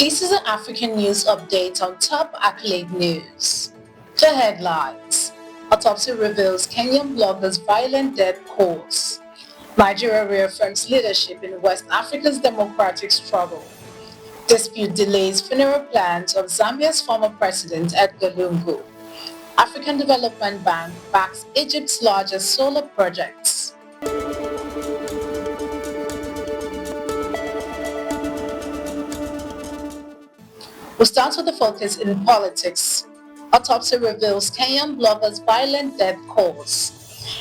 This is an African news update on top accolade news. The headlines: Autopsy reveals Kenyan Blogger'S violent death cause. Nigeria reaffirms leadership in West Africa's democratic struggle. Dispute delays funeral plans of Zambia's former president Edgar Lungu. African Development Bank backs Egypt's largest solar projects. We start with the focus in politics. Autopsy reveals Kenyan blogger's violent death cause.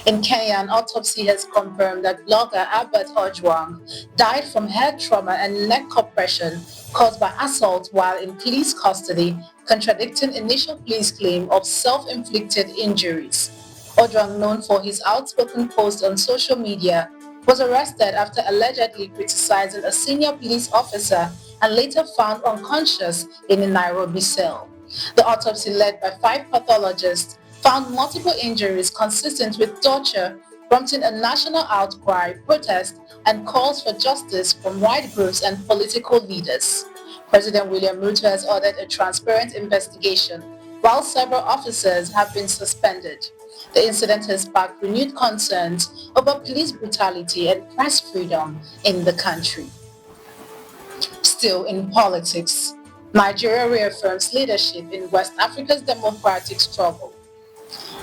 In Kenya, an autopsy has confirmed that blogger Albert Ojwang died from head trauma and neck compression caused by assault while in police custody, contradicting initial police claim of self-inflicted injuries. Ojwang, known for his outspoken posts on social media, was arrested after allegedly criticizing a senior police officer and later found unconscious in a Nairobi cell. The autopsy, led by 5 pathologists, found multiple injuries consistent with torture, prompting a national outcry, protest, and calls for justice from right groups and political leaders. President William Ruto has ordered a transparent investigation, while several officers have been suspended. The incident has sparked renewed concerns over police brutality and press freedom in the country. Still in politics, Nigeria reaffirms leadership in West Africa's democratic struggle.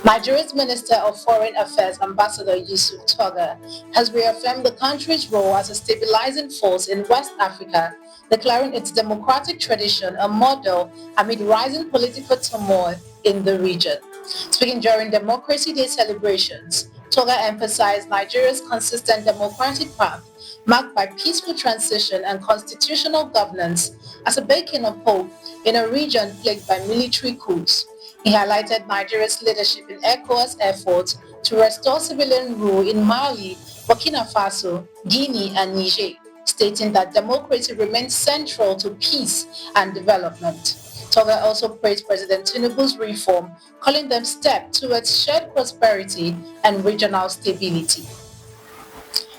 Nigeria's Minister of Foreign Affairs, Ambassador Yusuf Tuggar, has reaffirmed the country's role as a stabilising force in West Africa, declaring its democratic tradition a model amid rising political turmoil in the region. Speaking during Democracy Day celebrations, Tuggar emphasized Nigeria's consistent democratic path, marked by peaceful transition and constitutional governance, as a beacon of hope in a region plagued by military coups. He highlighted Nigeria's leadership in ECOWAS efforts to restore civilian rule in Mali, Burkina Faso, Guinea, and Niger, stating that democracy remains central to peace and development. Tuggar also praised President Tinubu's reform, calling them steps towards shared prosperity and regional stability.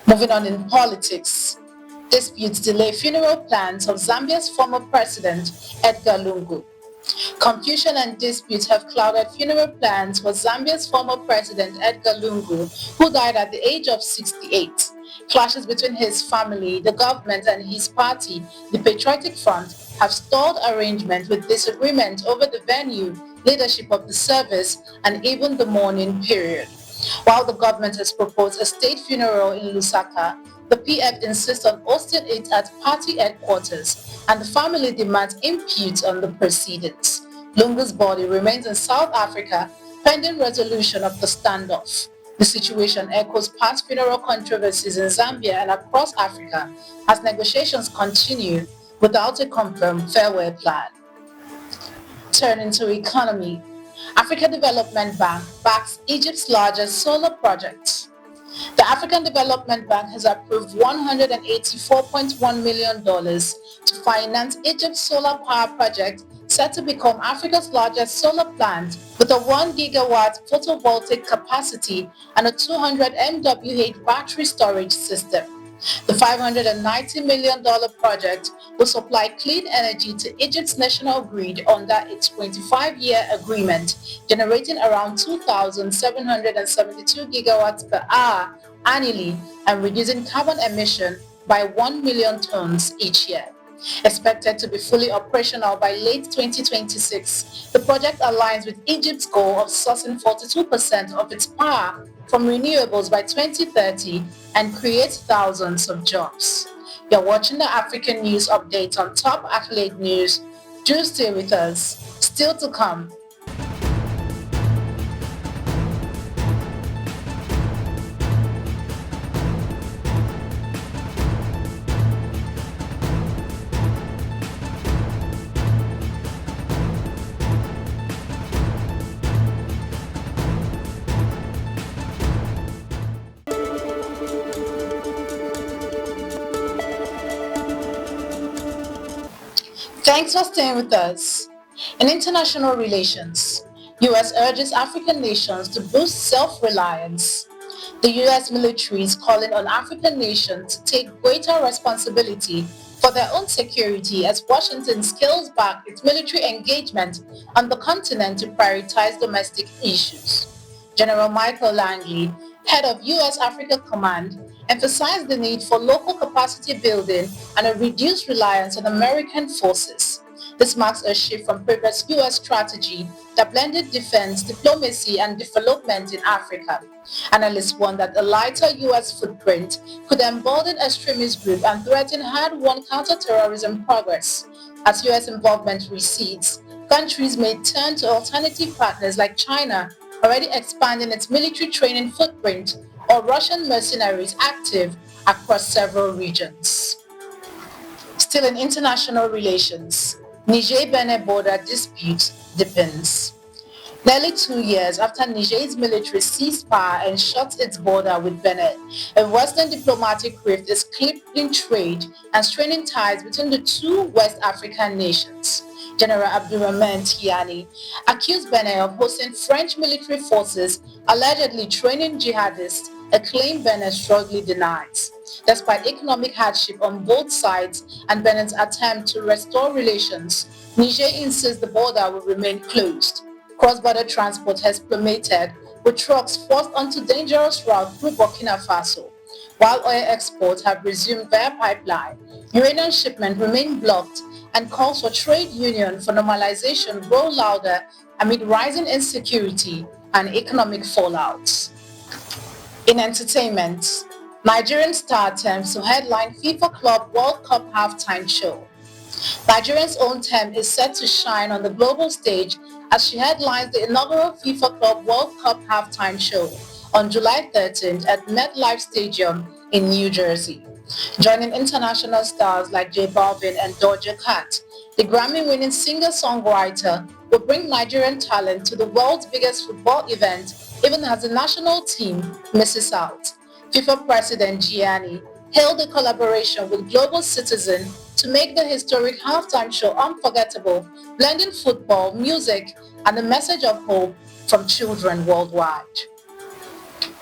Moving on in politics, disputes delay funeral plans of Zambia's former president, Edgar Lungu. Confusion and disputes have clouded funeral plans for Zambia's former president Edgar Lungu, who died at the age of 68. Clashes between his family, the government, and his party, the Patriotic Front, have stalled arrangements with disagreement over the venue, leadership of the service, and even the mourning period. While the government has proposed a state funeral in Lusaka, the PF insists on hosting it at party headquarters, and the family demands input on the proceedings. Lungu's body remains in South Africa pending resolution of the standoff. The situation echoes past funeral controversies in Zambia and across Africa as negotiations continue without a confirmed farewell plan. Turning to economy, African Development Bank backs Egypt's largest solar project. The African Development Bank has approved $184.1 million to finance Egypt's solar power project, set to become Africa's largest solar plant with a 1 gigawatt photovoltaic capacity and a 200 MWh battery storage system. The $590 million project will supply clean energy to Egypt's national grid under its 25-year agreement, generating around 2,772 gigawatts per hour annually and reducing carbon emission by 1 million tons each year. Expected to be fully operational by late 2026, the project aligns with Egypt's goal of sourcing 42% of its power from renewables by 2030 and create thousands of jobs. You're watching the African News Update on Top Accolade News. Do stay with us. Still to come. Thanks for staying with us. In international relations, U.S. urges African nations to boost self-reliance. The U.S. military is calling on African nations to take greater responsibility for their own security as Washington scales back its military engagement on the continent to prioritize domestic issues. General Michael Langley, head of U.S. Africa Command, emphasized the need for local capacity building and a reduced reliance on American forces. This marks a shift from previous U.S. strategy that blended defense, diplomacy, and development in Africa. Analysts warn that a lighter U.S. footprint could embolden extremist groups and threaten hard-won counterterrorism progress. As U.S. involvement recedes, countries may turn to alternative partners like China, already expanding its military training footprint, or Russian mercenaries active across several regions. Still in international relations, Niger-Benin border dispute deepens. Nearly 2 years after Niger's military seized power and shut its border with Benin, a Western diplomatic rift is crippling trade and straining ties between the two West African nations. General Abdurrahman Tiani accused Benin of hosting French military forces allegedly training jihadists, a claim Benin strongly denies. Despite economic hardship on both sides and Benin's attempt to restore relations, Niger insists the border will remain closed. Cross-border transport has plummeted, with trucks forced onto dangerous routes through Burkina Faso. While oil exports have resumed via pipeline, uranium shipments remain blocked and calls for trade union for normalization grow louder amid rising insecurity and economic fallout. In entertainment, Nigerian star attempts to headline FIFA Club World Cup halftime show. Nigerian's own Tem is set to shine on the global stage as she headlines the inaugural FIFA Club World Cup halftime show on July 13th at MetLife Stadium in New Jersey. Joining international stars like J Balvin and Doja Cat, the Grammy-winning singer-songwriter will bring Nigerian talent to the world's biggest football event even as the national team misses out. FIFA President Gianni hailed the collaboration with Global Citizen to make the historic halftime show unforgettable, blending football, music, and the message of hope from children worldwide.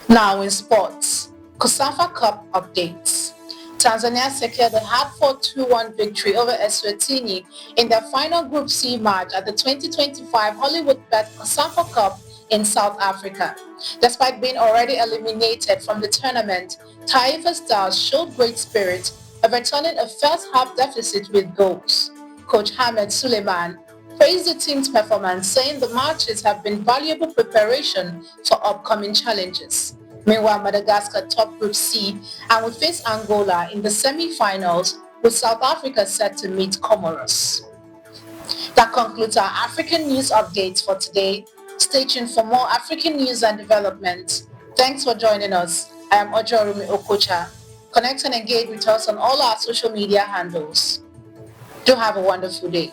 Now in sports, COSAFA Cup updates. Tanzania secured a hard-fought 2-1 victory over Eswatini in their final Group C match at the 2025 Hollywood-Bet COSAFA Cup in South Africa. Despite being already eliminated from the tournament, Taifa Stars showed great spirit, overturning a first-half deficit with goals. Coach Ahmed Suleiman praised the team's performance, saying the matches have been valuable preparation for upcoming challenges. Meanwhile, Madagascar top Group C and will face Angola in the semi-finals, with South Africa set to meet Comoros. That concludes our African news updates for today. Stay tuned for more African news and developments. Thanks for joining us. I am Ojorumi Okocha. Connect and engage with us on all our social media handles. Do have a wonderful day.